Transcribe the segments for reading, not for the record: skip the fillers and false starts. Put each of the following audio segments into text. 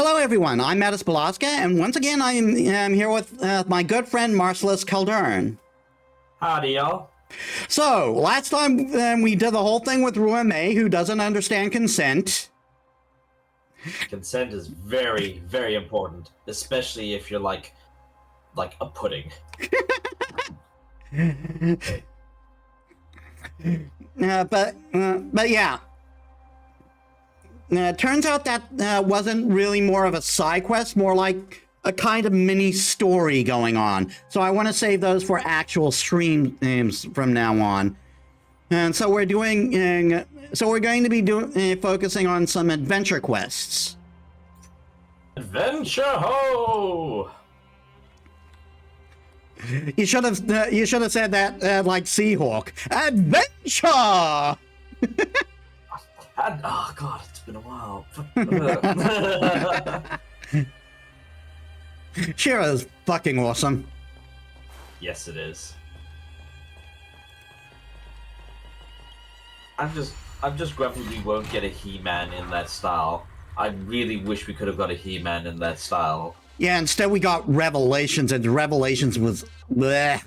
Hello, everyone. I'm Metis Balaska, and once again, I am here with my good friend Marcellus Calderon. Howdy, y'all. So, last time we did the whole thing with Rua May, who doesn't understand consent. Consent is very, very important, especially if you're like a pudding. But yeah. Turns out that wasn't really more of a side quest, more like a kind of mini story going on. So I want to save those for actual streams from now on. And so we're going to be focusing on some adventure quests. Adventure ho! You should have said that like Seahawk. Adventure. Oh god, it's been a while. Shira is fucking awesome. Yes, it is. I'm just grumpy we won't get a He-Man in that style. I really wish we could have got a He-Man in that style. Yeah, instead we got Revelations, and Revelations was bleh.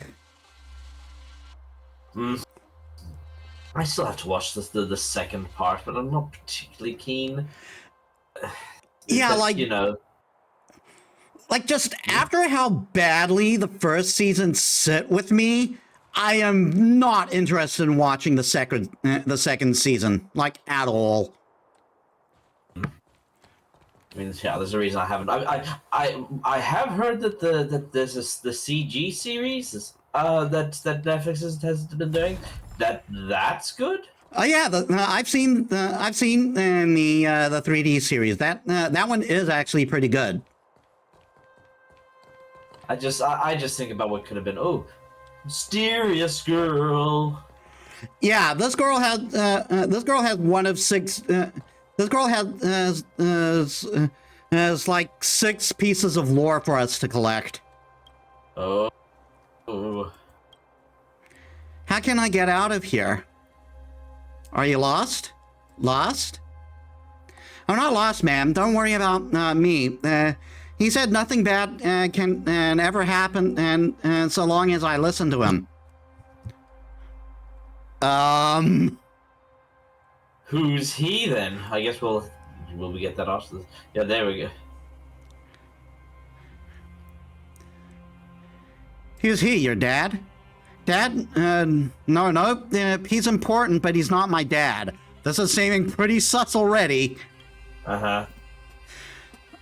I still have to watch the second part, but I'm not particularly keen. Yeah, Because, like, you know, like just after how badly the first season sit with me, I am not interested in watching the second season, like, at all. I mean, yeah, there's a reason I haven't. I have heard that there's the CG series that Netflix has been doing. That's good. Oh yeah, I've seen the 3D series. That one is actually pretty good. I just think about what could have been. Oh, mysterious girl. Yeah, this girl has one of six. This girl has like 6 pieces of lore for us to collect. Oh. How can I get out of here? Are you lost? Lost? I'm not lost, ma'am. Don't worry about me. He said nothing bad can ever happen, and so long as I listen to him. Who's he then? I guess will we get that off? Yeah, there we go. Who's he? Your dad? Dad? No. He's important, but he's not my dad. This is seeming pretty sus already. Uh-huh.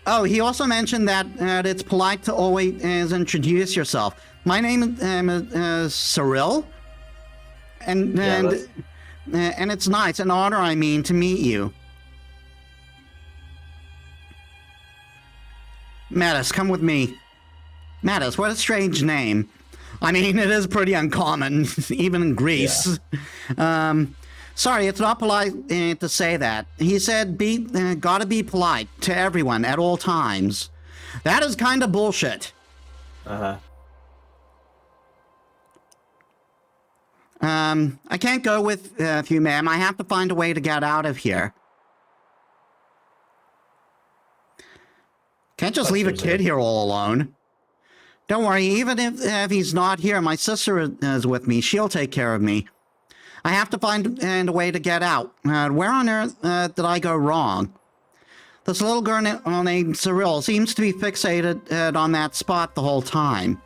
Oh, he also mentioned that it's polite to always introduce yourself. My name is Cyril, and it's nice, an honor, I mean, to meet you. Metis, come with me. Metis, what a strange name. I mean, it is pretty uncommon, even in Greece. Yeah. Sorry, it's not polite to say that. He said, gotta be polite to everyone at all times. That is kind of bullshit. Uh-huh. I can't go with you, ma'am. I have to find a way to get out of here. Can't just leave a kid here all alone. Don't worry, even if he's not here, my sister is with me. She'll take care of me. I have to find a way to get out. Where on earth did I go wrong? This little girl named Cyril seems to be fixated on that spot the whole time.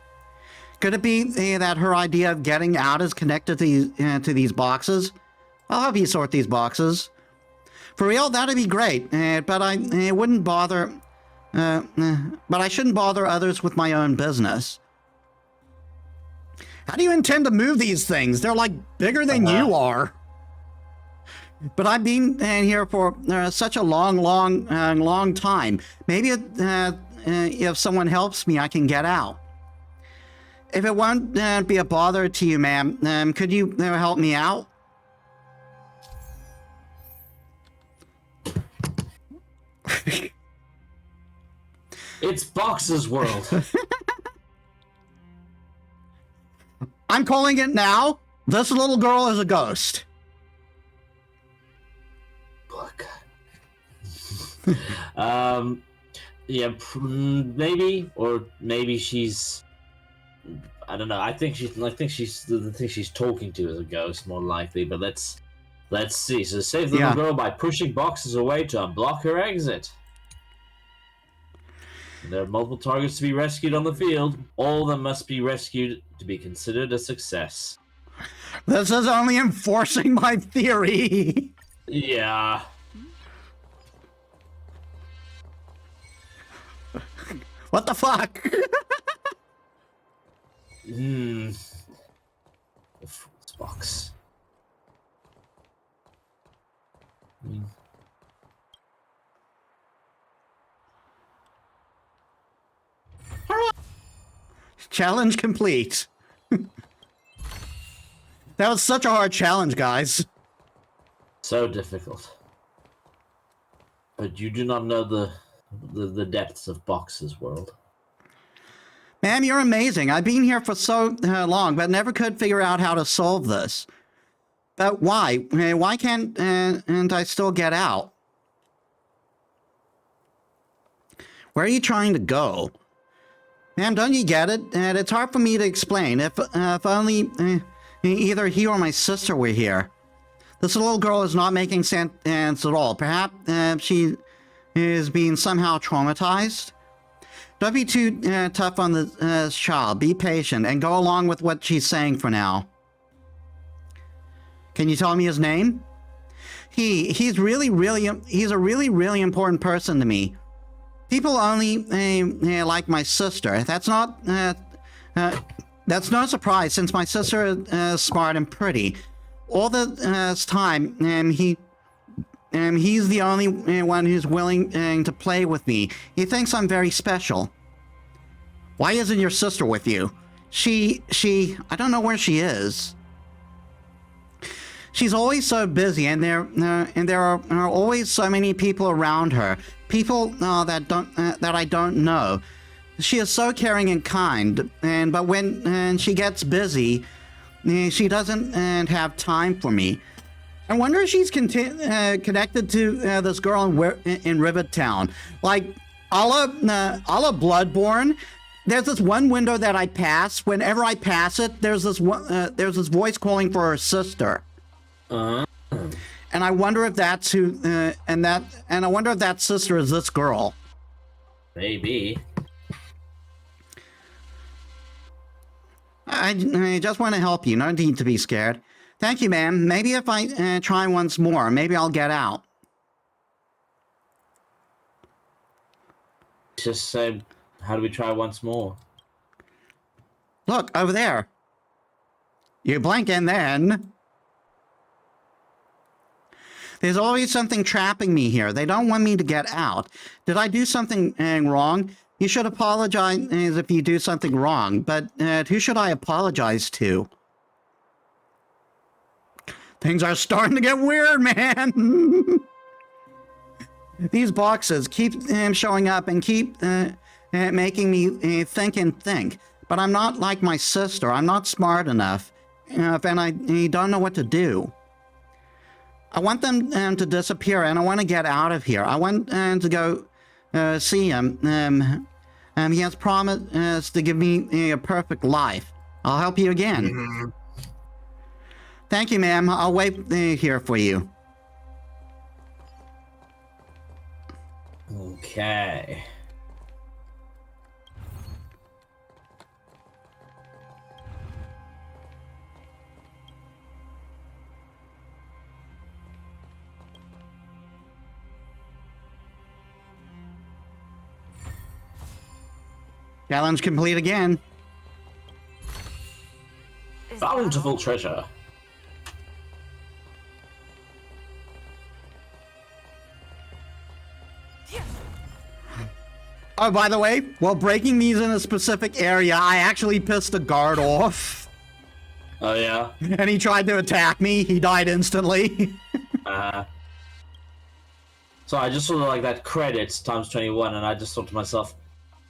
Could it be that her idea of getting out is connected to these boxes? I'll have you sort these boxes. For real, that'd be great, but I wouldn't bother... but I shouldn't bother others with my own business. How do you intend to move these things? They're like bigger than you are. But I've been here for such a long time. Maybe if someone helps me, I can get out. If it won't be a bother to you, ma'am, could you help me out? It's Box's world. I'm calling it now. This little girl is a ghost. Look. Yeah, maybe, or maybe she's. I don't know. I think the thing she's talking to is a ghost, more likely. But let's see. So save the little girl by pushing boxes away to unblock her exit. There are multiple targets to be rescued on the field. All of them must be rescued to be considered a success. This is only enforcing my theory. Yeah. What the fuck? The fool's box. Challenge complete. That was such a hard challenge, guys. So difficult. But you do not know the depths of boxes, world. Ma'am, you're amazing. I've been here for so long, but never could figure out how to solve this. But why? Why can't and I still get out? Where are you trying to go? Ma'am, don't you get it? And it's hard for me to explain. If only either he or my sister were here. This little girl is not making sense at all. Perhaps she is being somehow traumatized. Don't be too tough on the child. Be patient and go along with what she's saying for now. Can you tell me his name? He's a really, really important person to me. People only like my sister. That's no surprise since my sister is smart and pretty. All the time, he's the only one who's willing to play with me. He thinks I'm very special. Why isn't your sister with you? I don't know where she is. She's always so busy, and there are always so many people around her. People that I don't know. She is so caring and kind, but when she gets busy, she doesn't have time for me. I wonder if she's connected to this girl in Rivettown, like a la Bloodborne. There's this one window that I pass. Whenever I pass it, there's this voice calling for her sister. And I wonder if that's who, and I wonder if that sister is this girl. Maybe. I just want to help you. No need to be scared. Thank you, ma'am. Maybe if I try once more, maybe I'll get out. Just say, how do we try once more? Look, over there. You blink and then... There's always something trapping me here. They don't want me to get out. Did I do something wrong? You should apologize if you do something wrong, but who should I apologize to? Things are starting to get weird, man. These boxes keep showing up and keep making me think and think. But I'm not like my sister. I'm not smart enough, and I don't know what to do. I want them to disappear, and I want to get out of here. I want to go see him. He has promised to give me a perfect life. I'll help you again. Mm-hmm. Thank you, ma'am. I'll wait here for you. Okay. Challenge complete again. Bountiful treasure. Oh, by the way, while breaking these in a specific area, I actually pissed a guard off. Oh, yeah? And he tried to attack me. He died instantly. So I just saw like that credits times 21, and I just thought to myself,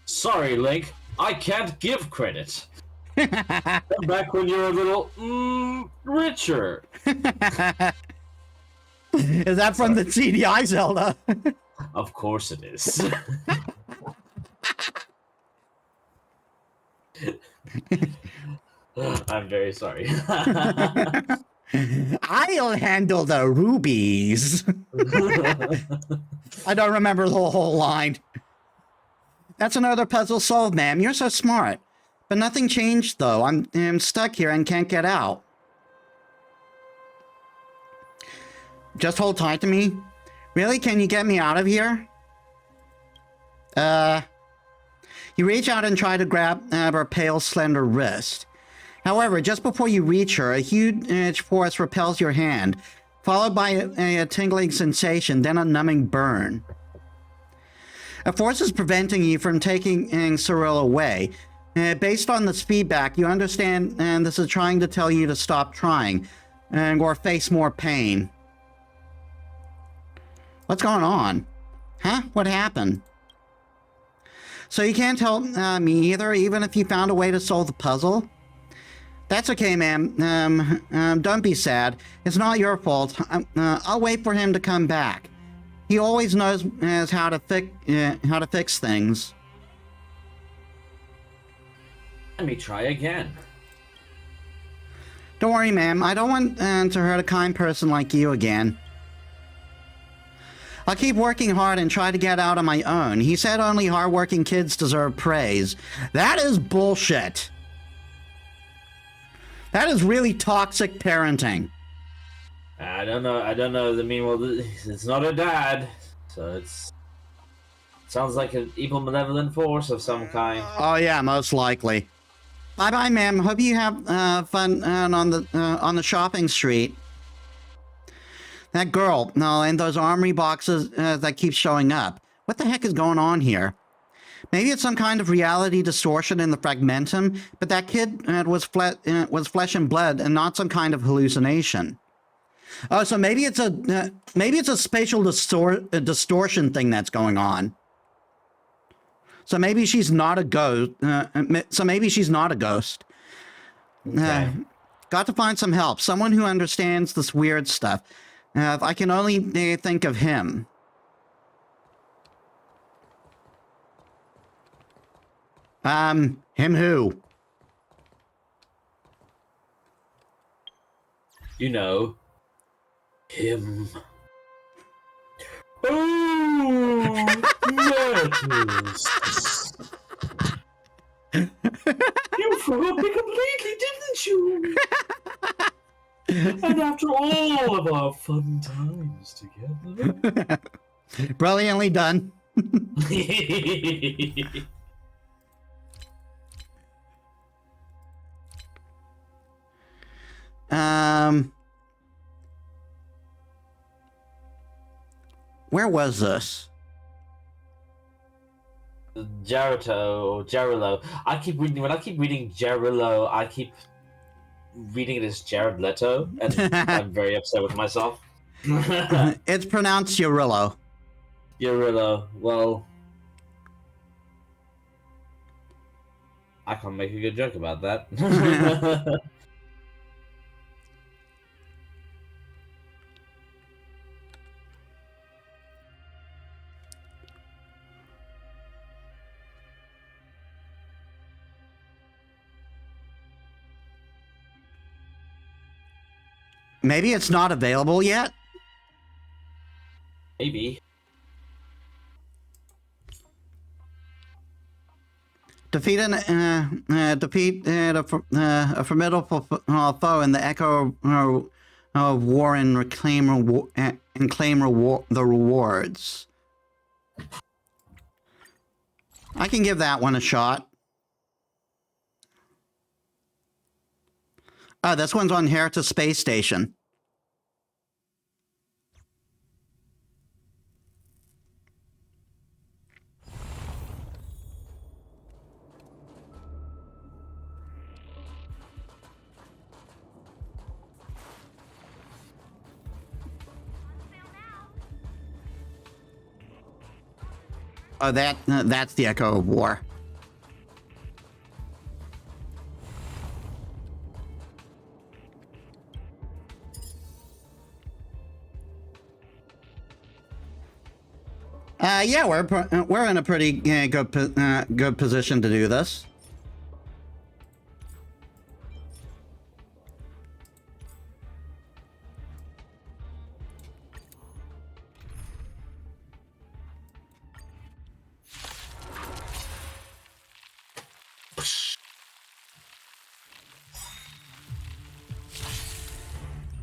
sorry, Link, I can't give credit. Back when you were a little, richer. Is that from the CDI Zelda? Of course it is. I'm very sorry. I'll handle the rubies. I don't remember the whole line. That's another puzzle solved, ma'am. You're so smart. But nothing changed, though. I'm stuck here and can't get out. Just hold tight to me. Really? Can you get me out of here? You reach out and try to grab her pale, slender wrist. However, just before you reach her, a huge force repels your hand, followed by a tingling sensation, then a numbing burn. A force is preventing you from taking Cyril away. Based on this feedback, you understand this is trying to tell you to stop trying, or face more pain. What's going on? Huh? What happened? So you can't tell me either, even if you found a way to solve the puzzle? That's okay, ma'am. Don't be sad. It's not your fault. I'll wait for him to come back. He always knows how to fix things. Let me try again. Don't worry, ma'am. I don't want to hurt a kind person like you again. I'll keep working hard and try to get out on my own. He said only hardworking kids deserve praise. That is bullshit. That is really toxic parenting. I don't know. I mean, well, it's not her dad, so it sounds like an evil, malevolent force of some kind. Oh yeah, most likely. Bye bye, ma'am. Hope you have fun on the shopping street. That girl, no, and those armory boxes that keep showing up. What the heck is going on here? Maybe it's some kind of reality distortion in the fragmentum, but that kid was flesh and blood, and not some kind of hallucination. Oh, so maybe it's a spatial distortion thing that's going on. So maybe she's not a ghost. Okay. Got to find some help. Someone who understands this weird stuff. If I can only think of him. Him who? You know, him. Oh, Metis. You forgot me completely, didn't you? And after all of our fun times together. Brilliantly done. Where was this? Jarillo. When I keep reading Jarillo, I keep reading it as Jared Leto, and I'm very upset with myself. It's pronounced Yorillo. Jarillo. Well, I can't make a good joke about that. Maybe it's not available yet? Maybe. Defeat a formidable foe in the echo of war and claim the rewards. I can give that one a shot. Oh, this one's on Herta Space Station. Oh, that's the Echo of War. Yeah, we're in a pretty good position to do this.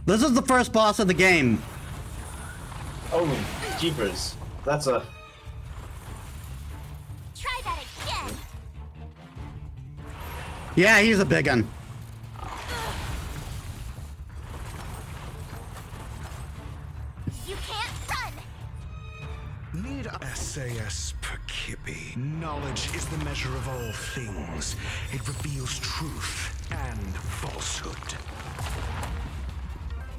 This is the first boss of the game. Oh, jeepers. That's a... Try that again. Yeah, he's a big one. You can't run. Need SAS Perkibi. Knowledge is the measure of all things. It reveals truth and falsehood.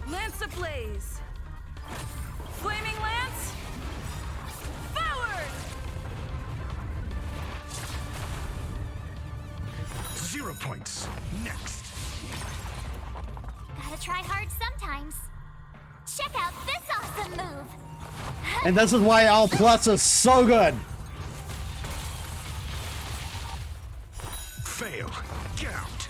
Lance ablaze! Flaming lance! Forward! 0 points. Next. Gotta try hard sometimes. Check out this awesome move. And this is why L Plus is so good. Fail. Get out.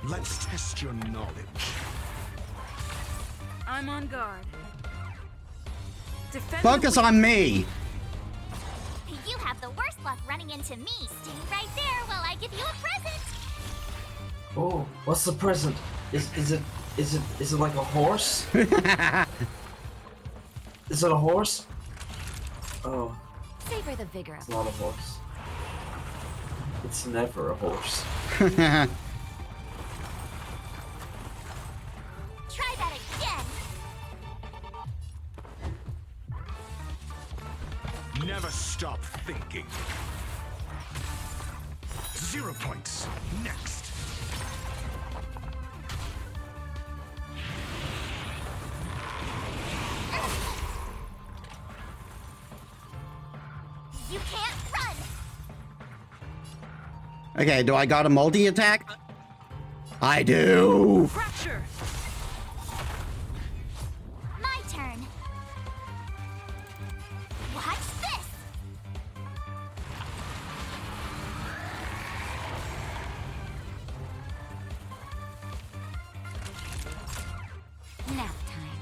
Let's test your knowledge. I'm on guard. Defend Focus the on me. You have the worst luck running into me. Stay right there while I give you a present. Oh, what's the present? Is it like a horse? Is it a horse? Oh, Savor the vigor of it's not a horse. It's never a horse. Try that again. Never stop thinking. 0 points. Next. You can't run. Okay, do I got a multi-attack? I do. fracture! My turn. Watch this. Nap time.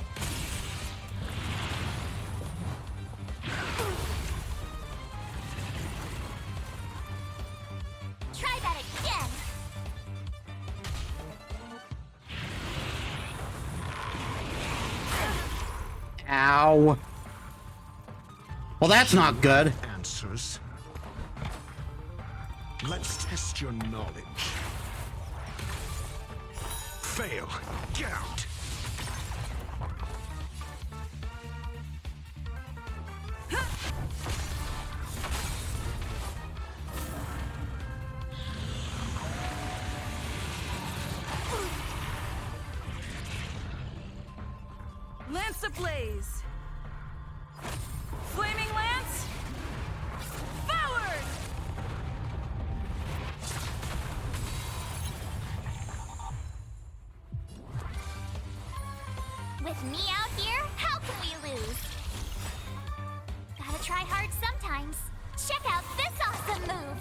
Try that again. Ow. Well, that's not good. Answers. Let's test your knowledge. Fail. Get out. Lance ablaze! Flaming lance! Forward! With me out here, how can we lose? Gotta try hard sometimes. Check out this awesome move.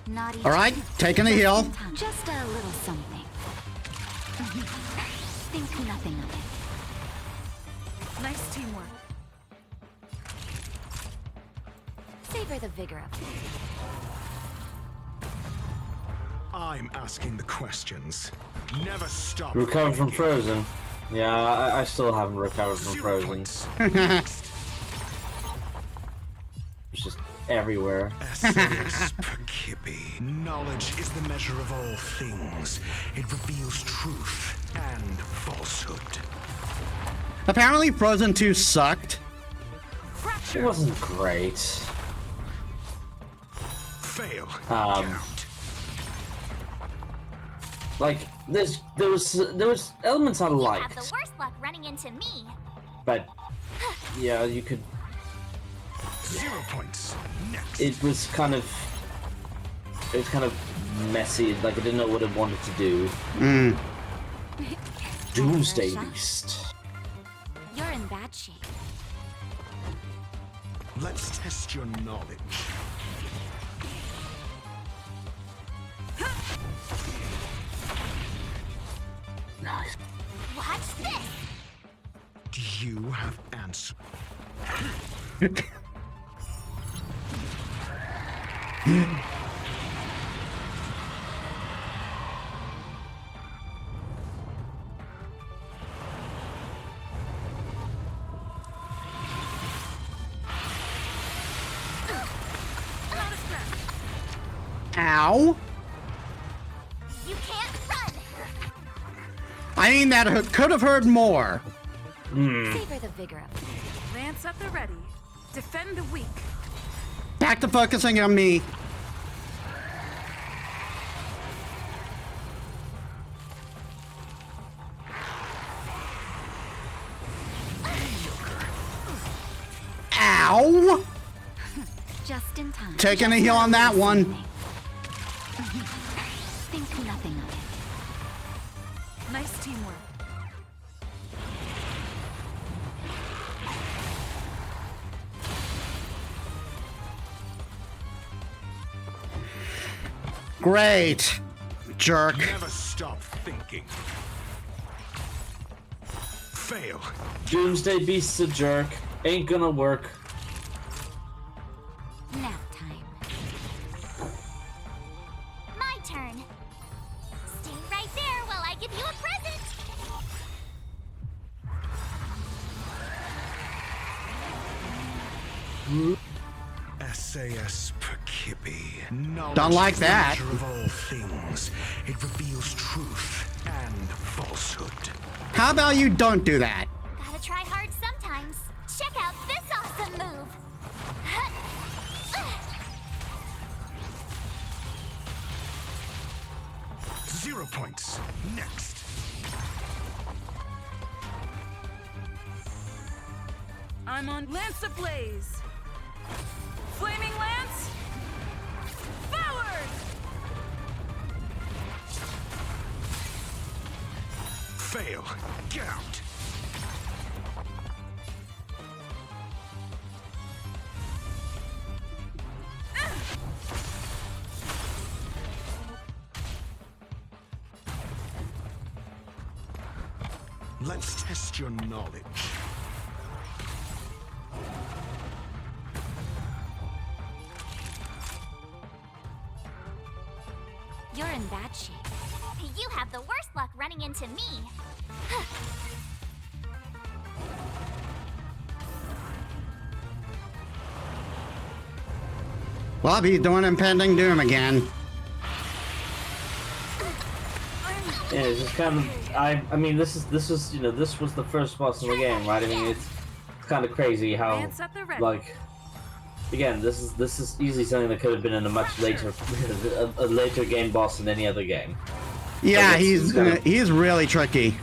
Not each All right, taking a heal. Just a little something. Think nothing of it. Nice teamwork. Savor the vigor of it. I'm asking the questions. Never stop. Recovered from thinking. frozen. Yeah, I still haven't recovered from 0 frozen. points. It's just everywhere. SAS Perkibi. Knowledge is the measure of all things. It reveals truth and falsehood. Apparently Frozen 2 sucked. It wasn't great. Fail. Um, Get out. Like there was elements I You have the liked, worst luck running into me. but yeah, you could. 0 points. Next. It was kind of messy. Like I didn't know what it wanted to do. Doomsday Beast. You're in bad shape. Let's test your knowledge. Nice. Watch this. Do you have answers? Ow! You can't run! I mean, that could have heard more. Savor the vigor of it. Lance at the ready. Defend the weak. Back to focusing on me. Ow! Just in time. Taking a heal on that one. Think nothing of it. Nice teamwork. Great. Jerk. Never stop thinking. Fail. Doomsday Beast's a jerk. Ain't gonna work. Nap time. My turn. Stay right there while I give you a present. SAS Perkibi. Knowledge Don't like is the that. measure of all things. It reveals truth and falsehood. How about you don't do that? Gotta try hard sometimes. Check out this awesome move. 0 points. Next. I'm on Lance Ablaze. Flaming Lance. Forward! Fail. Get out. Let's test your knowledge. You're in bad shape. You have the worst luck running into me. Well, I'll be doing impending doom again. Yeah, it's just kind of. I mean, this was this was the first boss in the game, right? I mean, it's kind of crazy how Lance at the ready. like. Again, this is easily something that could have been in a much later, a later game boss in any other game. Yeah, But it's he's really tricky.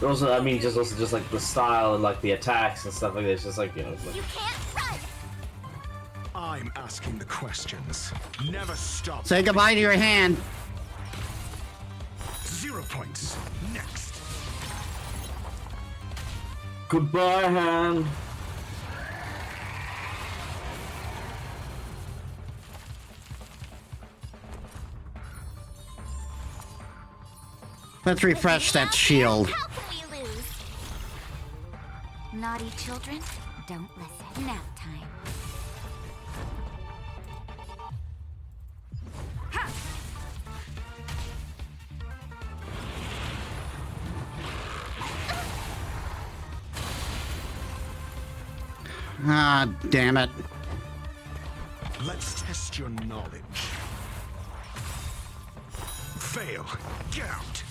Also, I mean, just like the style and like the attacks and stuff like that. It's just like it's like, You can't run. I'm asking the questions. Never stop. Say goodbye to your hand. 0 points. Next. goodbye, hand. Let's refresh that shield. How can we lose? Naughty children, don't listen. Nap time. Ah, damn it. Let's test your knowledge. Fail. Get out.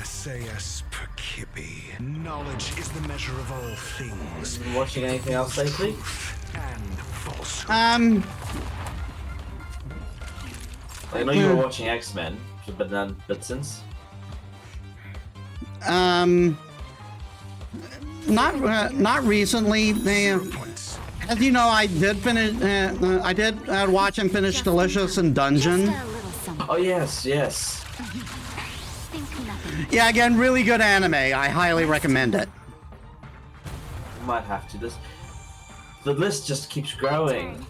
SAS Perkibi. Knowledge is the measure of all things. Been watching anything else lately? Truth and falsehood. I know you were watching X-Men, but since. Not recently. 0 points. As you know, I did finish. I did watch and finish Delicious in Dungeon. Just a little something. Oh yes. Think nothing. Yeah, again, really good anime. I highly recommend it. Might have to. the list just keeps growing. Turn.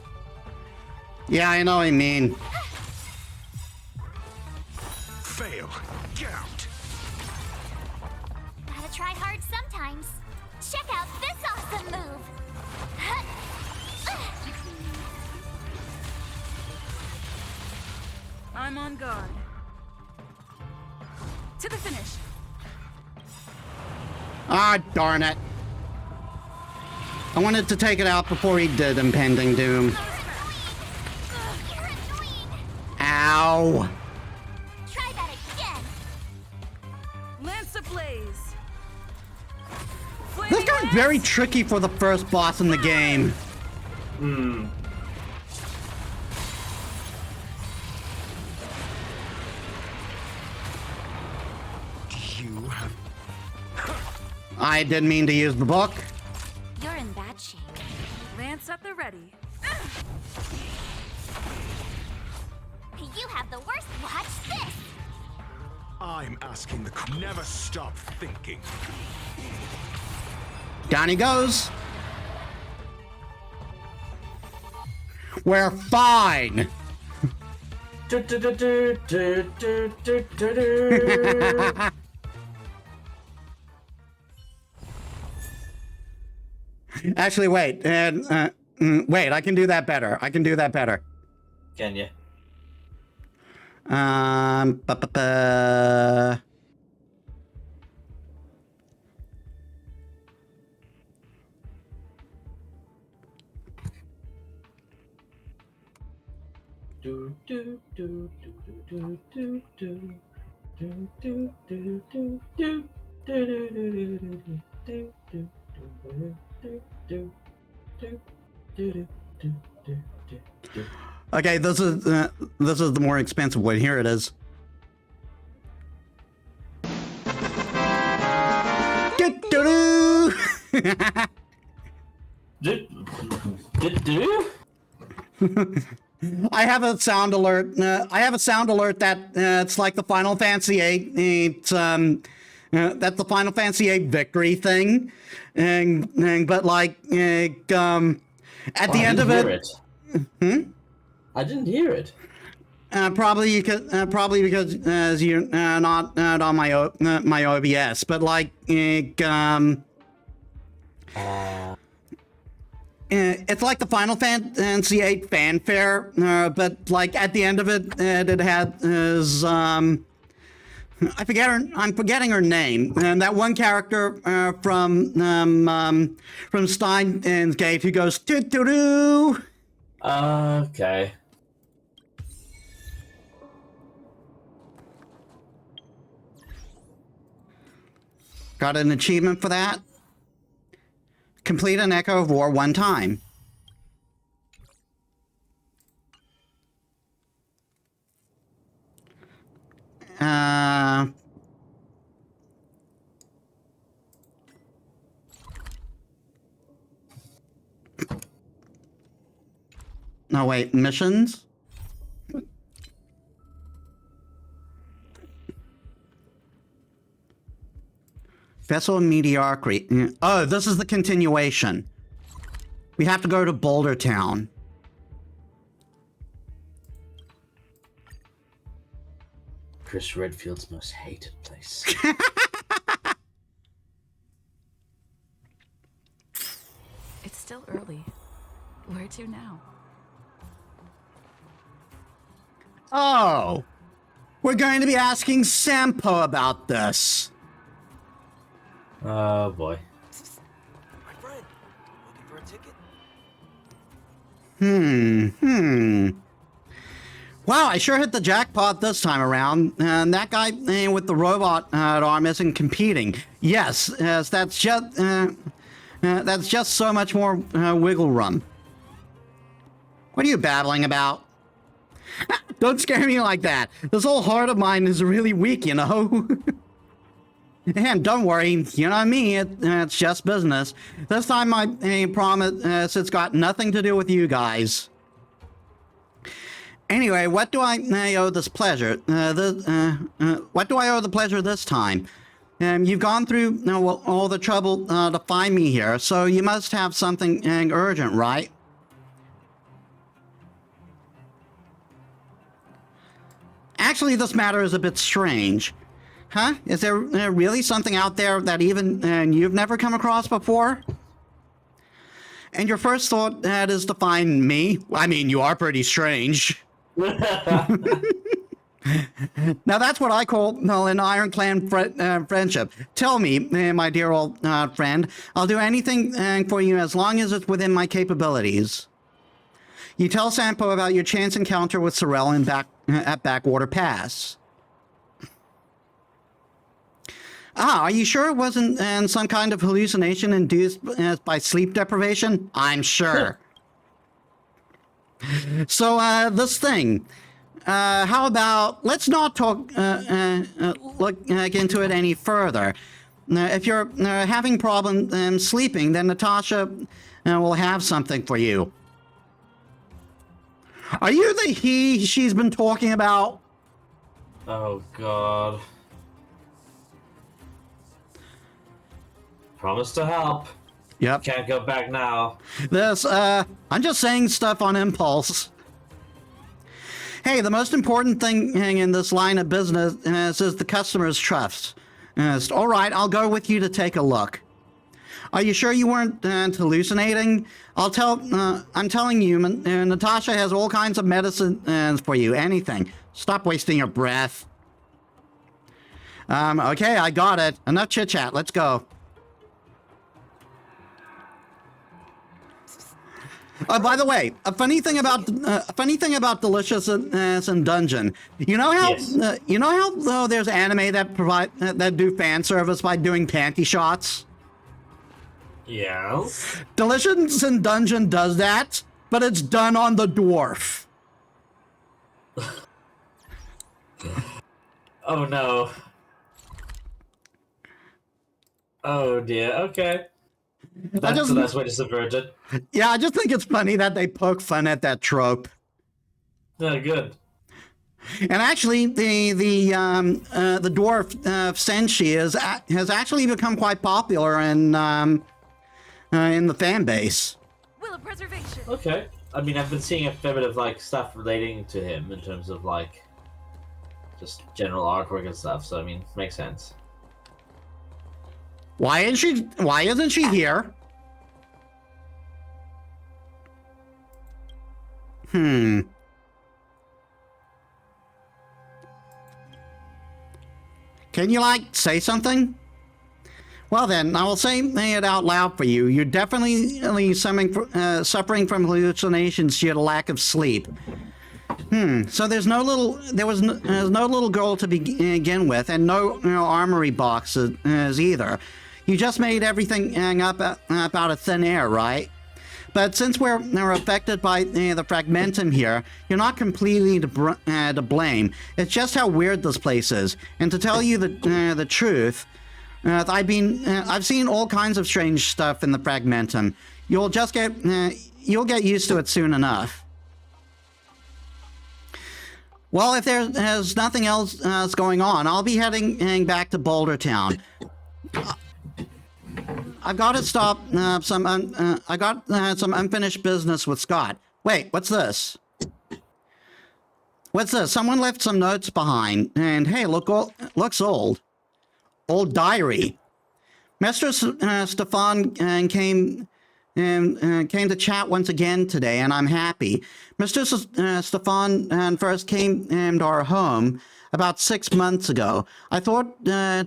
Yeah, I know what you mean. Fail. Get out. Gotta try hard sometimes. Check out this awesome move. I'm on guard. To the finish. Ah, darn it. I wanted to take it out before he did impending doom. You're annoying. Ow. Try that again. Lance ablaze. This Flaming guy's lance. very tricky for the first boss in the game. Hmm. You have I didn't mean to use the book. You're in bad shape. Lance at the ready. You have the worst. Watch this. I'm asking the never stop thinking. Down he goes. We're fine. Actually, wait. Wait, I can do that better. I can do that better. Can you? Ba-ba-ba. Okay, this is the more expensive one. Here it is. Do-do-do. I have a sound alert. I have a sound alert that it's like the Final Fantasy VIII. It's that's the Final Fantasy VIII victory thing, but like at the end of it. I didn't hear it. Probably because you're not on my OBS, but like it's like the Final Fantasy VIII fanfare, but like at the end of it, it had his I'm forgetting her name, and that one character from Steins Gate who goes doo doo doo. Okay. Got an achievement for that. Complete an Echo of War one time. No, wait, missions? Vessel of Mediocrity. Oh, this is the continuation. We have to go to Boulder Town. Chris Redfield's most hated place. It's still early. Where to now? Oh, we're going to be asking Sampo about this. Oh boy. My friend, looking for a ticket? Wow, I sure hit the jackpot this time around. And that guy with the robot arm isn't competing. Yes, that's just so much more wiggle room. What are you babbling about? Don't scare me like that. This whole heart of mine is really weak, you know? And don't worry, you know me, it's just business. This time I promise it's got nothing to do with you guys. Anyway, what do I owe this pleasure? What do I owe the pleasure this time? You've gone through all the trouble to find me here, so you must have something urgent, right? Actually, this matter is a bit strange. Huh? Is there really something out there that even you've never come across before? And your first thought is to find me? I mean, you are pretty strange. Now that's what I call an ironclad friendship. Tell me, my dear old friend, I'll do anything for you as long as it's within my capabilities. You tell Sampo about your chance encounter with Sorrel at Backwater Pass. Are you sure it wasn't some kind of hallucination induced by sleep deprivation? I'm sure. So, this thing. How about, let's not talk, look into it any further. If you're having problems sleeping, then Natasha will have something for you. Are you the he she's been talking about? Oh, God. Promise to help. Yep. Can't go back now. I'm just saying stuff on impulse. Hey, the most important thing in this line of business is the customer's trust. All right, I'll go with you to take a look. Are you sure you weren't hallucinating? I'm telling you, Natasha has all kinds of medicines for you. Anything. Stop wasting your breath. Okay, I got it. Enough chit chat. Let's go. By the way, a funny thing about Delicious and Dungeon. You know how yes. There's anime that do fan service by doing panty shots. Yeah. Delicious and Dungeon does that, but it's done on the dwarf. Oh no. Oh dear. Okay. That's the best way to subvert it. Yeah, I just think it's funny that they poke fun at that trope. Oh, good. And actually, the dwarf Senshi has actually become quite popular in the fan base. Will of preservation. Okay. I mean, I've been seeing a fair bit of like stuff relating to him in terms of like just general artwork and stuff. So I mean, makes sense. Why isn't she here? Can you, say something? Well then, I will say it out loud for you. You're definitely suffering from hallucinations due to lack of sleep. So there was no little girl to begin with, and no armory boxes either. You just made everything up out of thin air, right? But since we're affected by the fragmentum here, you're not completely to blame. It's just how weird this place is. And to tell you the truth, I've seen all kinds of strange stuff in the fragmentum. You'll get used to it soon enough. Well, if there's nothing else going on, I'll be heading back to Boulder Town. I've got to stop some unfinished business with Scott. Wait, what's this? What's this? Someone left some notes behind, and hey, looks old. Old diary. Mr. Stefan came to chat once again today, and I'm happy. Mr. Stefan first came to our home about 6 months ago. I thought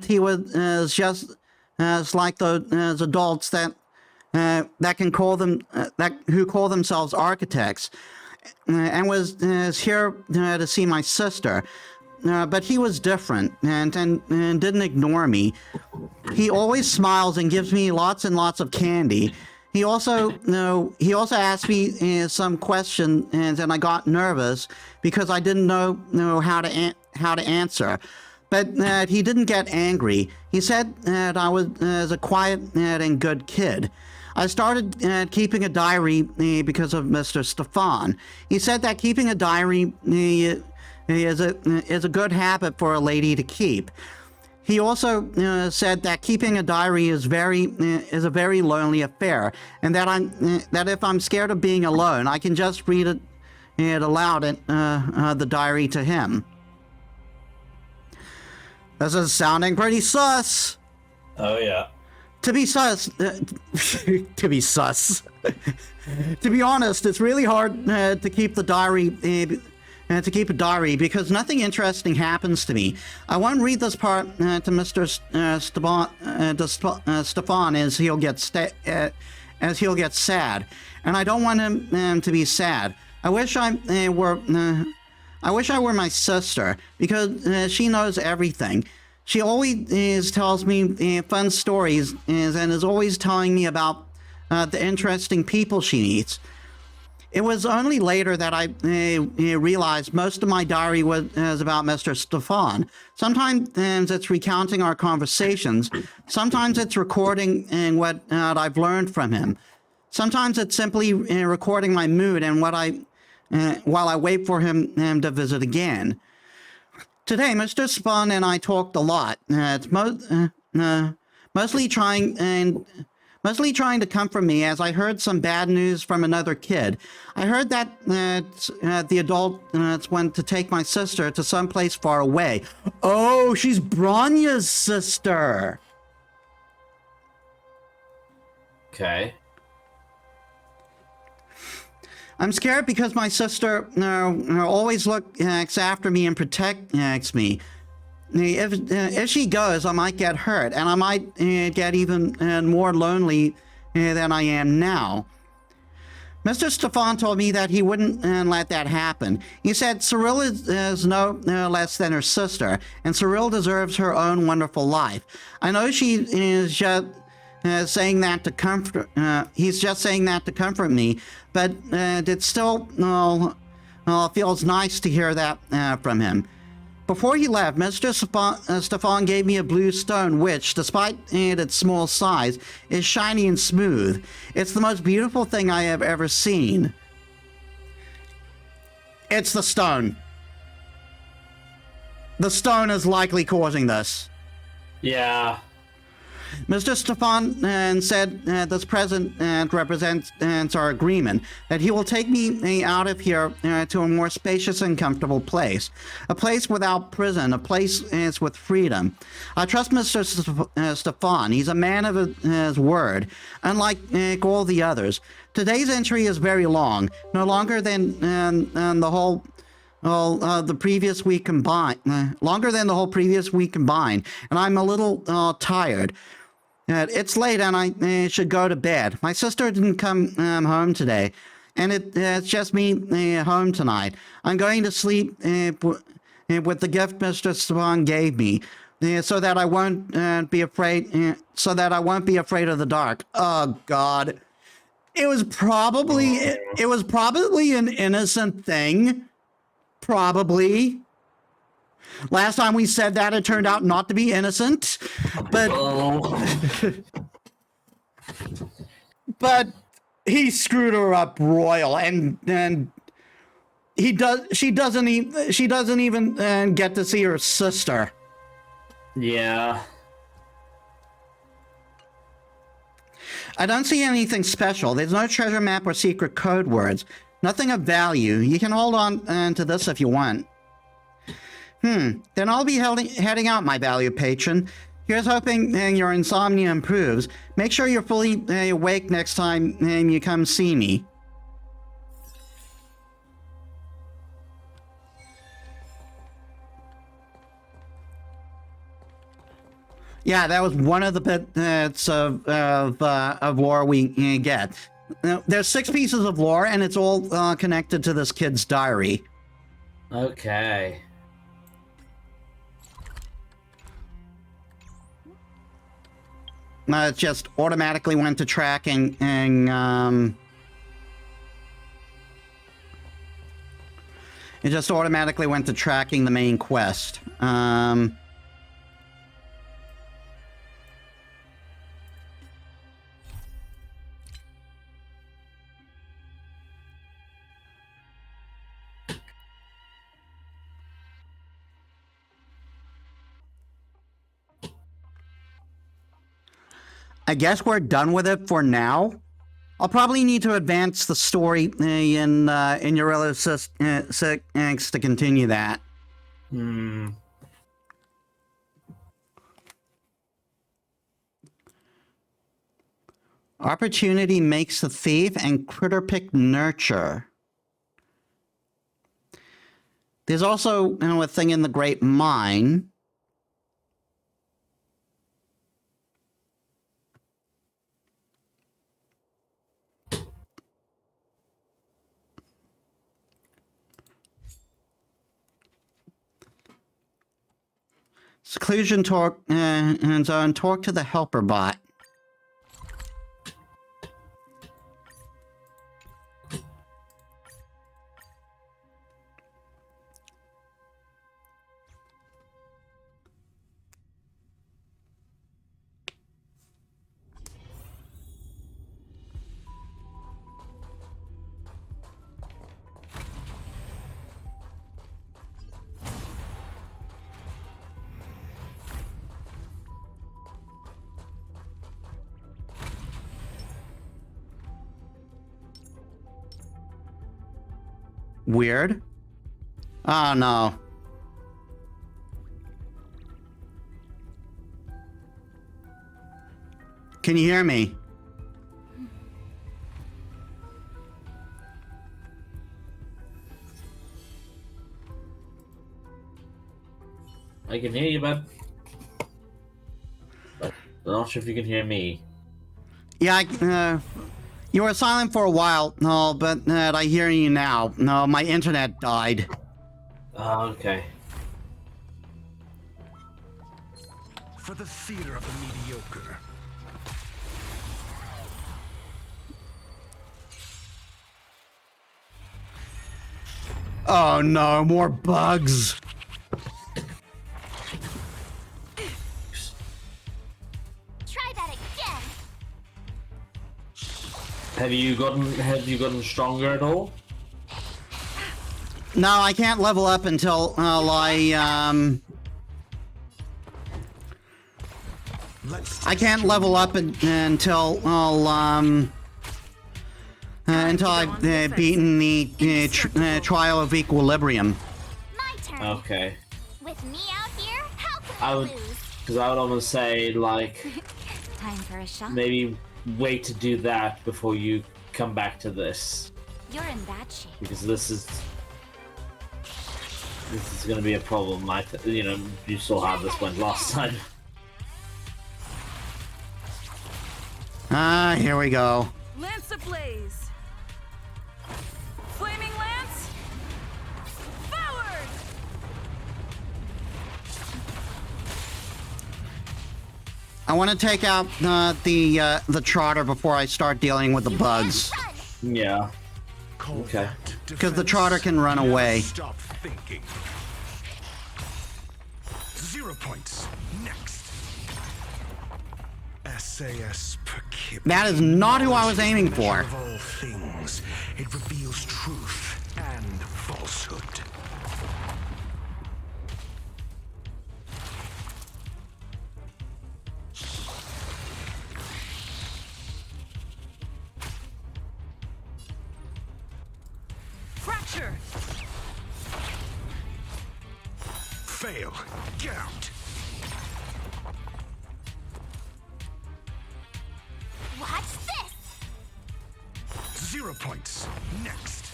he was just like those adults that who call themselves architects, and was here to see my sister. But he was different and didn't ignore me. He always smiles and gives me lots and lots of candy. He also asked me some questions, and I got nervous because I didn't know how to answer. But he didn't get angry. He said that I was a quiet and good kid. I started keeping a diary because of Mr. Stefan. He said that keeping a diary is a good habit for a lady to keep. He also said that keeping a diary is a very lonely affair, and that if I'm scared of being alone, I can just read it aloud the diary to him. This is sounding pretty sus. Oh yeah. To be sus. To be sus. To be honest, it's really hard to keep the diary. To keep a diary because nothing interesting happens to me. I won't read this part to Mr. Stefan as he'll get sad, and I don't want him to be sad. I wish I were my sister because she knows everything. She always tells me fun stories and is always telling me about the interesting people she meets. It was only later that I realized most of my diary was about Mr. Stefan. Sometimes it's recounting our conversations. Sometimes it's recording what I've learned from him. Sometimes it's simply recording my mood and what while I wait for him to visit again. Today, Mr. Stefan and I talked a lot. It's mostly trying to comfort me as I heard some bad news from another kid. I heard that the adults went to take my sister to someplace far away. Oh, she's Bronya's sister. Okay. I'm scared because my sister always looks after me and protects me. If she goes, I might get hurt, and I might get even more lonely than I am now. Mr. Stefan told me that he wouldn't let that happen. He said Cyril is no less than her sister, and Cyril deserves her own wonderful life. I know she is just saying that to comfort. He's just saying that to comfort me, but it still feels nice to hear that from him. Before he left, Mr. Stefan gave me a blue stone which, despite its small size, is shiny and smooth. It's the most beautiful thing I have ever seen. It's the stone. The stone is likely causing this. Yeah. Mr. Stefan said this present represents our agreement that he will take me out of here to a more spacious and comfortable place. A place without prison, a place with freedom. I trust Mr. Stefan. He's a man of his word, unlike all the others. Today's entry is very long, no longer than the whole the previous week combined. Longer than the whole previous week combined, and I'm a little tired. It's late and I should go to bed. My sister didn't come home today, and it's just me home tonight. I'm going to sleep with the gift Mr. Stefan gave me, so that I won't be afraid. So that I won't be afraid of the dark. Oh God, it was probably an innocent thing. Probably. Last time we said that, it turned out not to be innocent, but but he screwed her up royal, and she doesn't even get to see her sister. Yeah. I don't see anything special. There's no treasure map or secret code words. Nothing of value. You can hold on to this if you want. Then I'll be heading out, my valued patron. Here's hoping your insomnia improves. Make sure you're fully awake next time you come see me. Yeah, that was one of the bits of lore we get. There's 6 pieces of lore, and it's all connected to this kid's diary. Okay. It just automatically went to tracking, and it just automatically went to tracking the main quest. I guess we're done with it for now. I'll probably need to advance the story in Eurilla 6 to continue that. Hmm. Opportunity makes the thief and critter pick nurture. There's also a thing in the Great Mine. Seclusion talk and zone talk to the helper bot. Weird. Oh no. Can you hear me? I can hear you, bud. But I'm not sure if you can hear me. Yeah, you were silent for a while, no, but I hear you now. No, my internet died. Okay. For the theater of the mediocre. Oh no, more bugs. Try that again. Have you gotten stronger at all? No, I can't level up until I can't level up until I've beaten the trial of equilibrium. My turn. Okay. With me out here, how can I we would, lose? because I would almost say like Time for a shot. maybe wait to do that before you come back to this, You're in bad shape. because this is going to be a problem. You saw how this went last time. Ah, here we go. Lance ablaze. Flaming lance. Forward. I want to take out the trotter before I start dealing with the bugs. Run! Yeah. Call Okay. that Because the defense. trotter can run Never away. Stop thinking. 0 points. Next. SAS Poughkeepsie. That is not who I was aiming for. Of all things, it reveals truth and falsehood. Fracture. Fail. Get out. Watch this! 0 points. Next.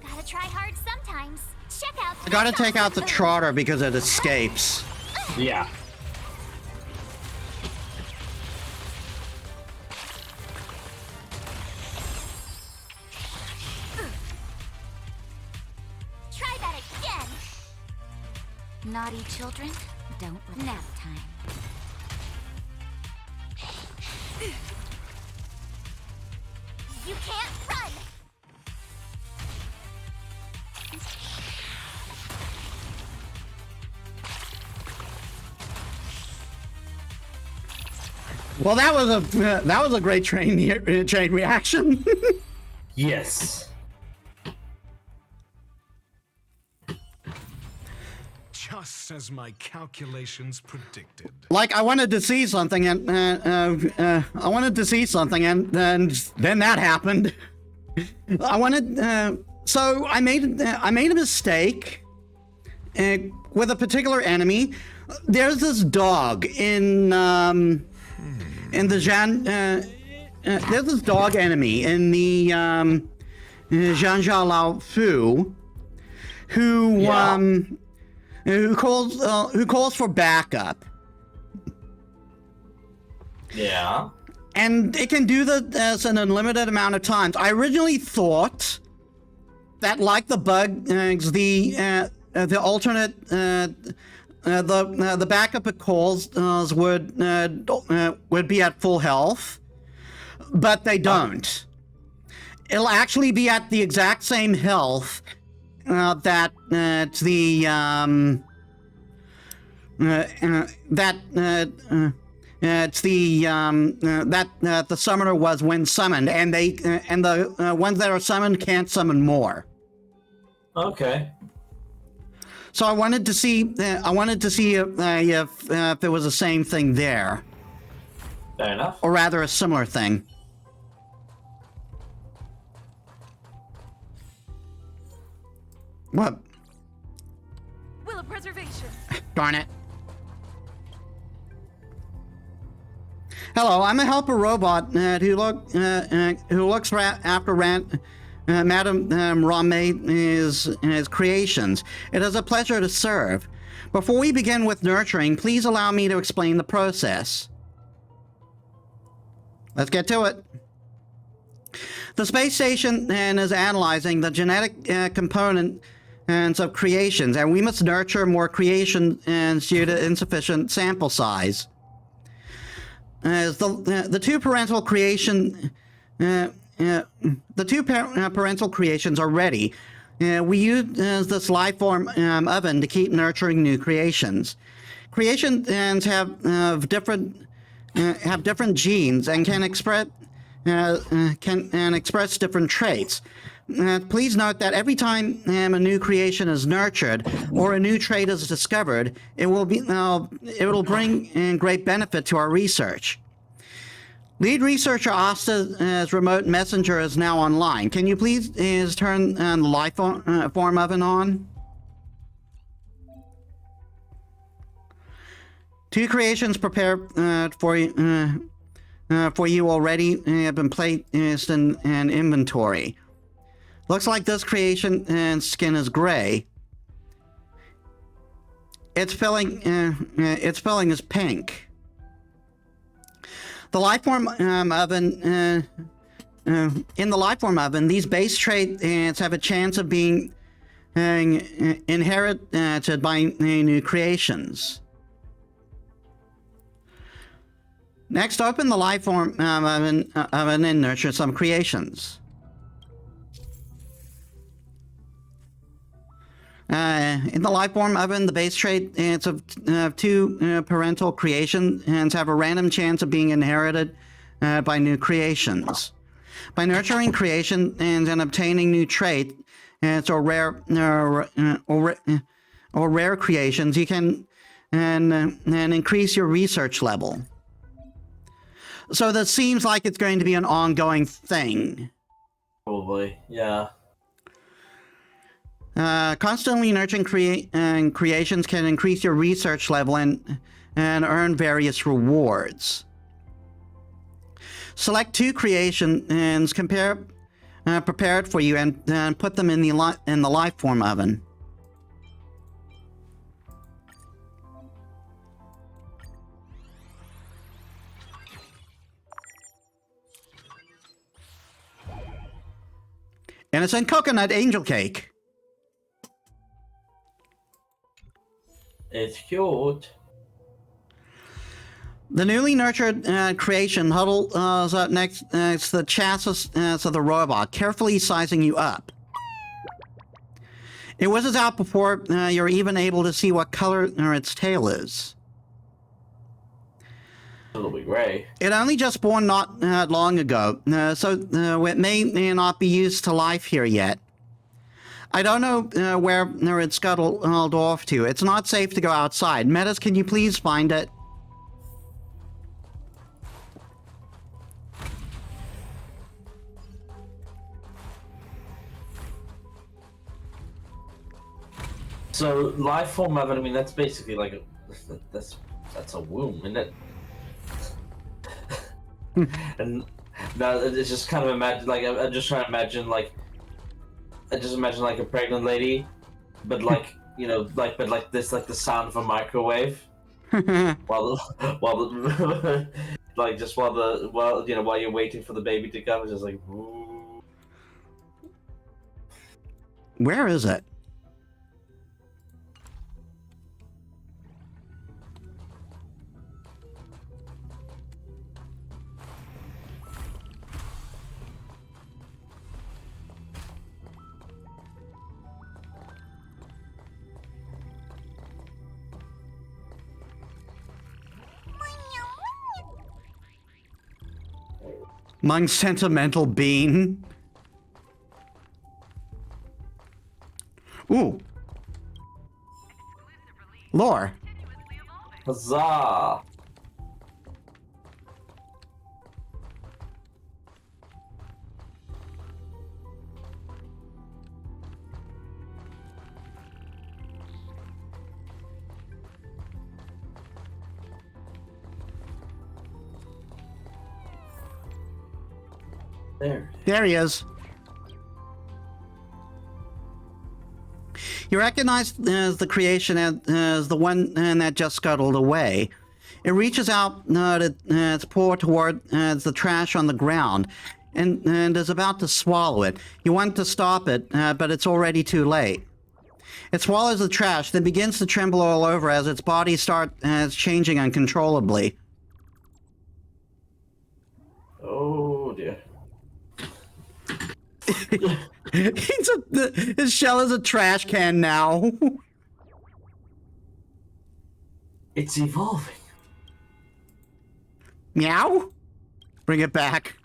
Gotta try hard sometimes. Check out I gotta this take out the awesome- trotter because it escapes. Yeah. Try that again! Naughty children, don't nap time. You can't run! Well, that was a great train reaction. Yes. Just works as my calculations predicted. Like, I wanted to see something, and then that happened. So I made a mistake with a particular enemy. There's this dog in the there's this dog enemy in the Zhanja Lao Fu who calls for backup. Yeah. And it can do this an unlimited amount of times. I originally thought that, like the bugs, the alternate the backup it calls would be at full health, but they don't. It'll actually be at the exact same health that the summoner was when summoned, and the ones that are summoned can't summon more. Okay. So I wanted to see if it was the same thing there, Fair enough. or rather a similar thing. What? Will of preservation. Darn it. Hello, I'm a helper robot who looks after Madame Rame's creations. It is a pleasure to serve. Before we begin with nurturing, please allow me to explain the process. Let's get to it. The space station is analyzing the genetic components of creations, and we must nurture more creations due to insufficient sample size. As the two parental creations are ready. We use this life form oven to keep nurturing new creations. Creations have different genes and can express different traits. Please note that every time a new creation is nurtured or a new trait is discovered, it will bring in great benefit to our research. Lead researcher Asta's remote messenger is now online. Can you please turn the life form oven on? Two creations prepared for you already have been placed in an inventory. Looks like this creation skin is gray. Its filling is pink. The lifeform oven. In the lifeform oven, these base traits have a chance of being inherited by new creations. Next, open the lifeform oven and nurture some creations. In the lifeform oven, the base trait of two parental creations have a random chance of being inherited by new creations. By nurturing creation and obtaining new traits or rare creations, you can increase your research level. So this seems like it's going to be an ongoing thing. Probably, yeah. Constantly nurturing creations can increase your research level and earn various rewards. Select two creations prepared for you and put them in the lifeform oven. Innocent coconut angel cake. It's cute. The newly nurtured creation huddles up next to the chassis of the robot, carefully sizing you up. It whizzes out before you're even able to see what color its tail is. It'll be gray. It only just born not long ago, so it may not be used to life here yet. I don't know where it's scuttled off to. It's not safe to go outside. Metis, can you please find it? So life form of it. I mean, that's basically like that's a womb, isn't it? And now it's just kind of imagine like I'm just trying to imagine like like a pregnant lady, but like but this like the sound of a microwave while like just while you're waiting for the baby to come, it's just like. Ooh. Where is it? Among sentimental bean. Ooh. Lore. Huzzah! There he is. You recognize as the creation as the one that just scuttled away. It reaches out its paw toward the trash on the ground and is about to swallow it. You want to stop it, but it's already too late. It swallows the trash, then begins to tremble all over as its body starts changing uncontrollably. Oh dear. His shell is a trash can now. It's evolving. Meow? Bring it back.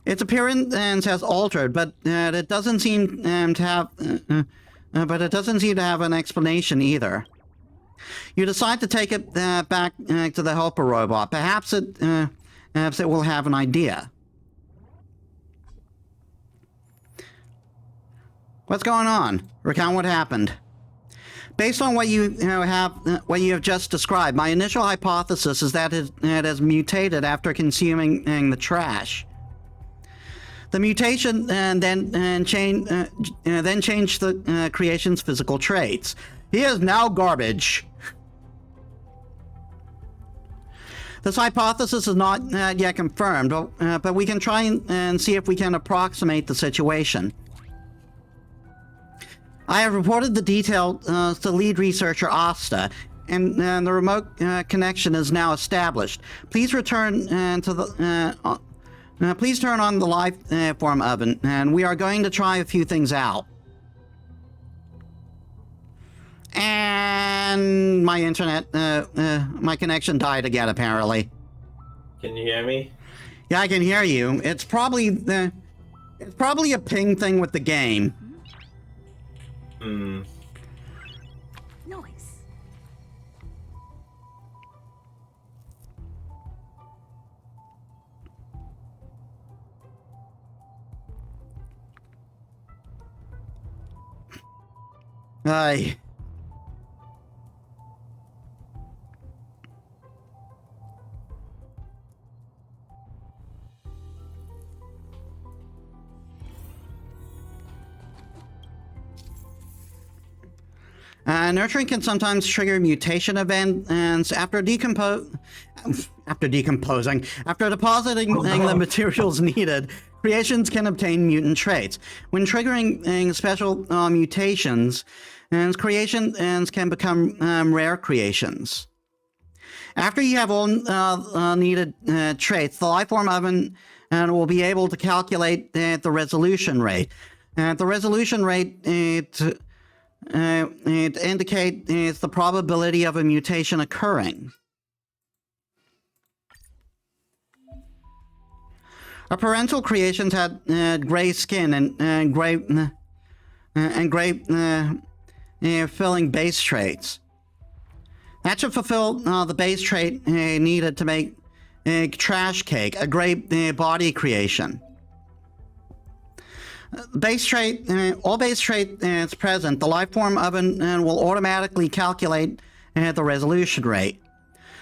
Its appearance has altered, but it doesn't seem to have. But it doesn't seem to have an explanation either. You decide to take it back to the helper robot. Perhaps it will have an idea. What's going on? Recount what happened. Based on what you have just described, my initial hypothesis is that it has mutated after consuming the trash. The mutation then changed the creation's physical traits. He is now garbage. This hypothesis is not yet confirmed, but we can try and see if we can approximate the situation. I have reported the details to lead researcher Asta, and the remote connection is now established. Please return please turn on the live form oven, and we are going to try a few things out. And my internet, my connection died again, apparently. Can you hear me? Yeah, I can hear you. It's probably a ping thing with the game. Hmm. Noise. Aye. Nurturing can sometimes trigger mutation events after depositing the materials needed. Creations can obtain mutant traits. When triggering special mutations, creations can become rare creations. After you have all needed traits, the lifeform oven will be able to calculate the resolution rate. The resolution rate it indicates the probability of a mutation occurring. Our parental creations had gray skin and gray and grape filling base traits. That should fulfill the base trait needed to make trash cake, a great body creation. Base trait, all base trait is present. The lifeform oven will automatically calculate the resolution rate.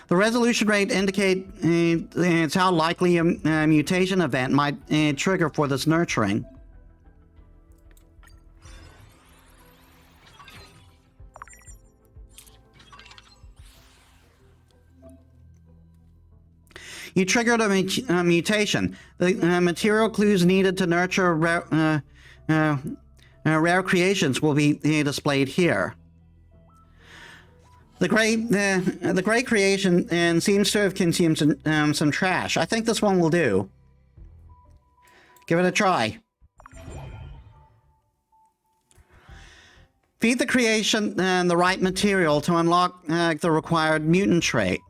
The resolution rate indicates how likely a mutation event might trigger for this nurturing. You triggered a mutation. The material clues needed to nurture rare creations will be displayed here. The gray creation seems to have consumed some trash. I think this one will do. Give it a try. Feed the creation the right material to unlock the required mutant trait.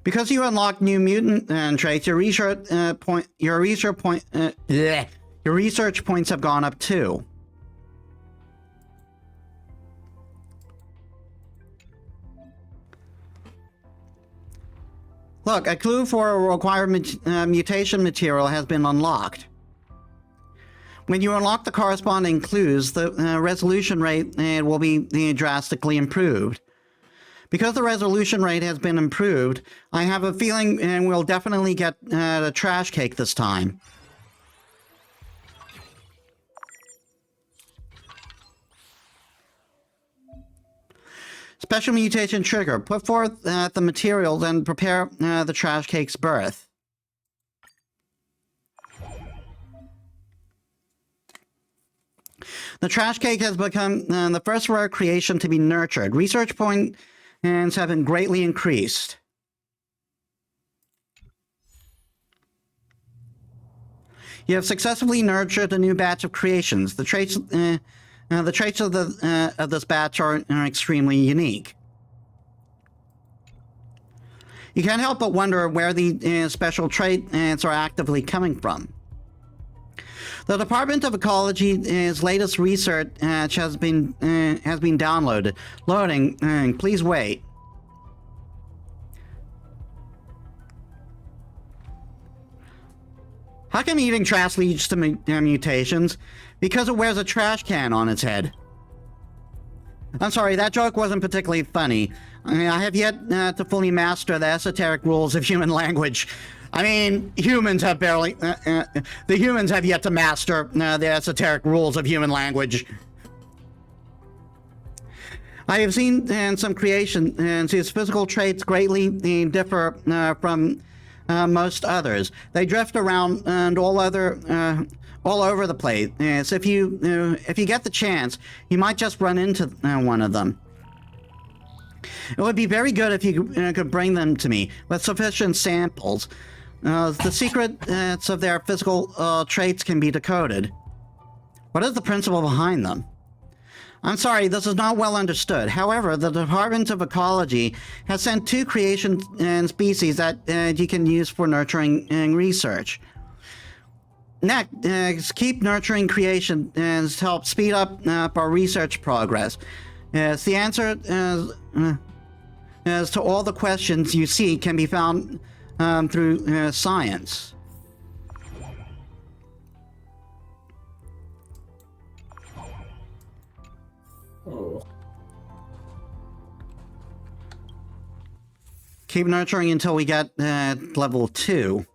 Because you unlock new mutant traits, your research points have gone up too. Look, a clue for a required mutation material has been unlocked. When you unlock the corresponding clues, the resolution rate will be drastically improved. Because the resolution rate has been improved, I have a feeling we'll definitely get a trash cake this time. Special mutation trigger. Put forth the materials and prepare the trash cake's birth. The trash cake has become the first rare creation to be nurtured. Research points have been greatly increased. You have successfully nurtured a new batch of creations. The traits of this batch are extremely unique. You can't help but wonder where the special traits are actively coming from. The Department of Ecology's latest research has been downloaded. Loading. Please wait. How come eating trash leads to mutations? Because it wears a trash can on its head. I'm sorry, that joke wasn't particularly funny. I have yet to fully master the esoteric rules of human language. I mean, humans have barely... the humans have yet to master the esoteric rules of human language. I have seen some creations whose physical traits greatly differ from most others. They drift around and all over the place. So if you get the chance, you might just run into one of them. It would be very good if you could bring them to me with sufficient samples. The secrets of their physical traits can be decoded. What is the principle behind them? I'm sorry, this is not well understood. However, the Department of Ecology has sent 2 creation species that you can use for nurturing and research. Next, keep nurturing creation and help speed up our research progress. Yes, the answer as to all the questions you see can be found through science. Oh. Keep nurturing until we get level 2.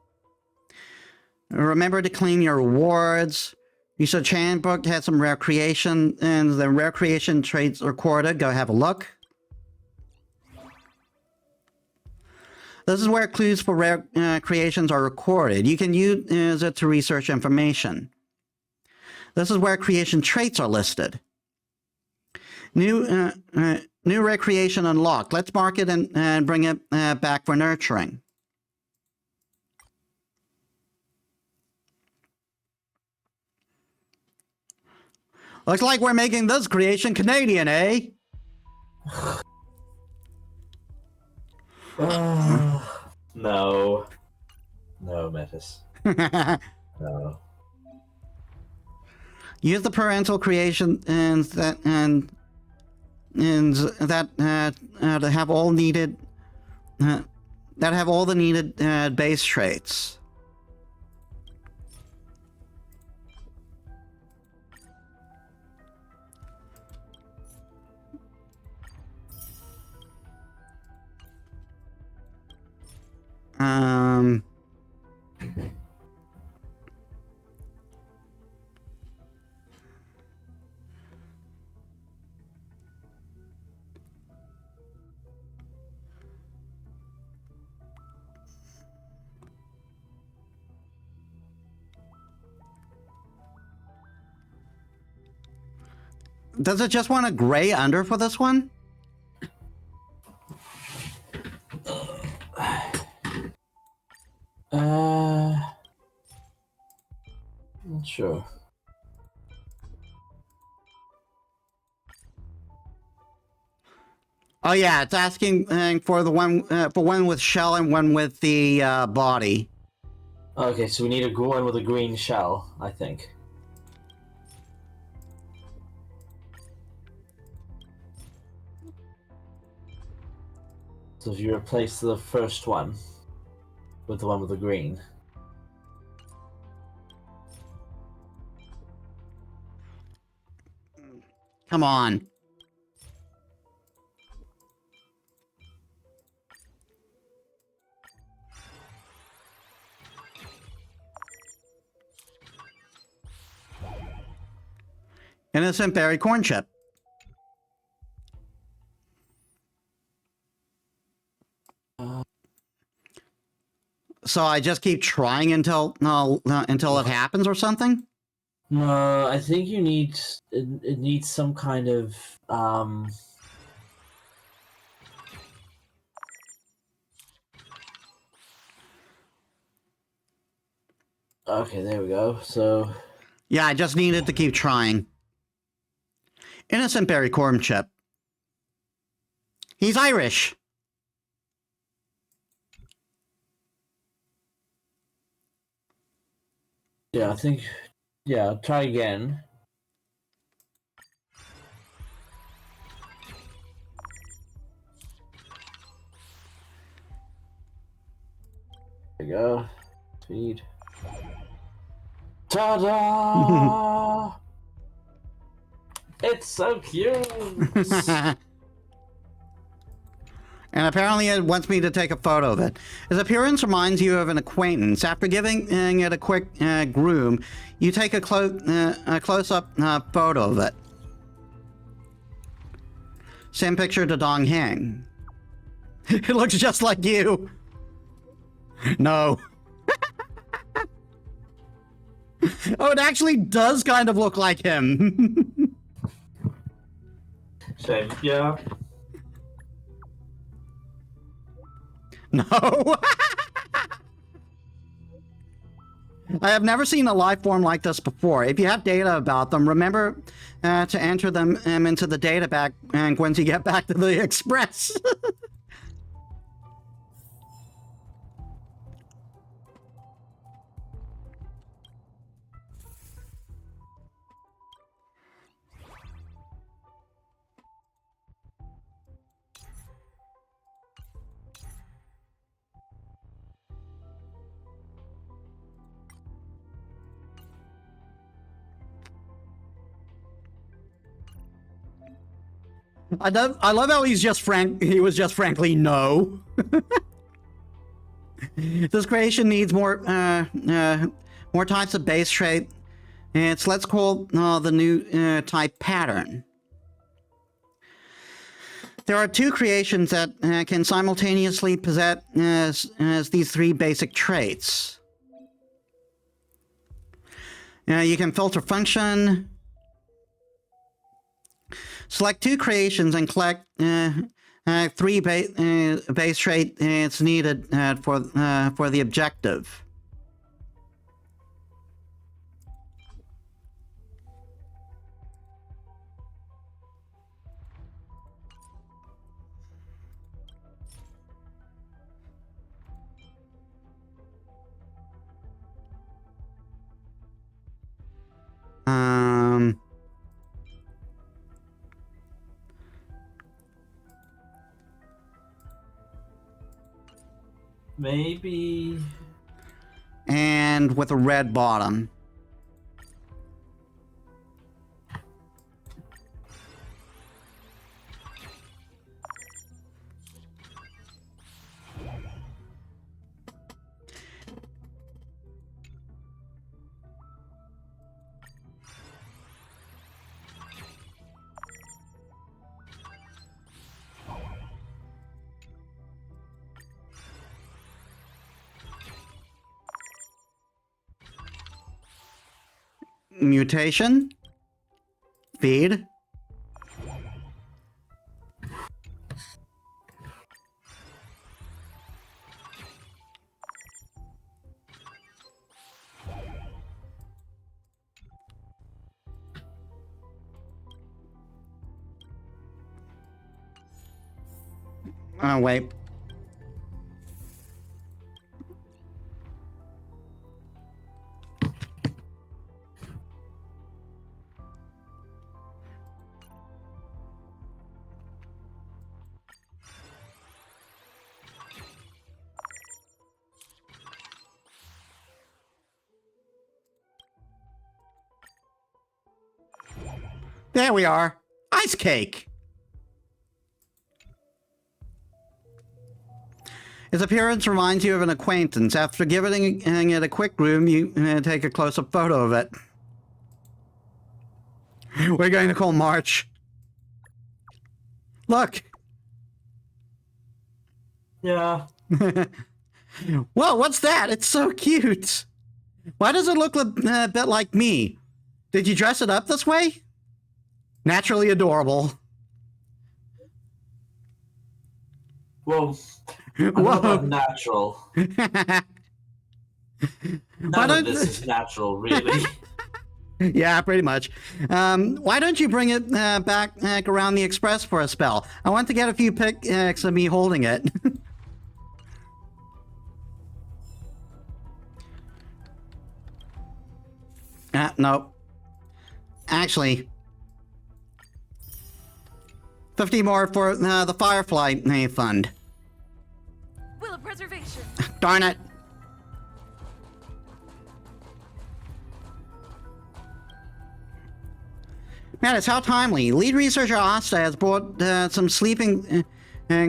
Remember to claim your rewards. Research Handbook has some rare creation, and the rare creation traits recorded. Go have a look. This is where clues for rare creations are recorded. You can use it to research information. This is where creation traits are listed. New rare creation unlocked. Let's mark it and bring it back for nurturing. Looks like we're making this creation Canadian, eh? No. No, Metis. No. Use the parental creation and that have all needed that have all the needed base traits. Does it just want a gray under for this one? Not sure. Oh yeah, it's asking for the one with shell and one with the body. Okay, so we need a one with a green shell, I think. So if you replace the first one with the one with the green. Come on. Innocent berry corn chip. So I just keep trying until it happens or something? No, I think you need it needs some kind of Okay, there we go. So Yeah, I just needed to keep trying. Innocent berry corn chip. He's Irish. yeah, I think yeah, try again. There we go. Speed. Ta-da! It's so cute. And apparently it wants me to take a photo of it. Its appearance reminds you of an acquaintance. After giving it a quick groom, you take a close-up photo of it. Send picture to Dong Heng. It looks just like you. No. Oh, it actually does kind of look like him. Same, yeah. No. I have never seen a life form like this before. If you have data about them, remember to enter them into the data bank once you get back to the Express. I love how he's just he was just frankly no. This creation needs more types of base trait. Let's call the new type pattern. There are two creations that can simultaneously possess as these three basic traits. You can filter function. Select two creations and collect three base traits needed for the objective. Maybe. And with a red bottom. Mutation. Feed. Oh, wait. There we are. Ice cake. Its appearance reminds you of an acquaintance. After giving it a quick groom, you take a close-up photo of it. We're going to call March. Look. Yeah. Whoa, what's that? It's so cute. Why does it look a bit like me? Did you dress it up this way? Naturally adorable. Well, I'm Whoa. not that natural. None of this is natural, really. Yeah, pretty much. Why don't you bring it back around the express for a spell? I want to get a few pics of me holding it. No. Actually, 50 more for the Firefly fund. Will of preservation. Darn it. Metis, how timely. Lead researcher Asta has brought some sleeping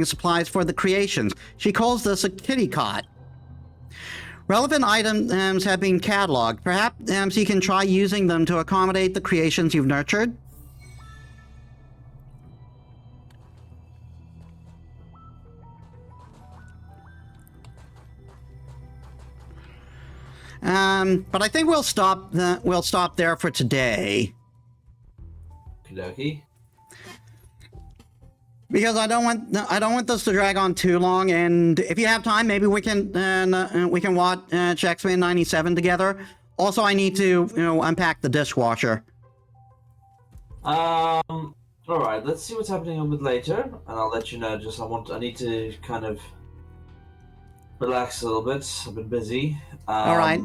supplies for the creations. She calls this a kitty cot. Relevant items have been cataloged. Perhaps you can try using them to accommodate the creations you've nurtured. But I think we'll stop there for today. Okey-dokey. Because I don't want this to drag on too long, and if you have time, maybe we can watch X-Men '97 together. Also, I need to unpack the dishwasher. All right. Let's see what's happening a bit later, and I'll let you know. I need to kind of relax a little bit. I've been busy. All right,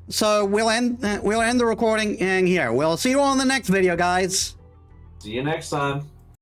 so we'll end the recording here. We'll see you all in the next video, guys. See you next time.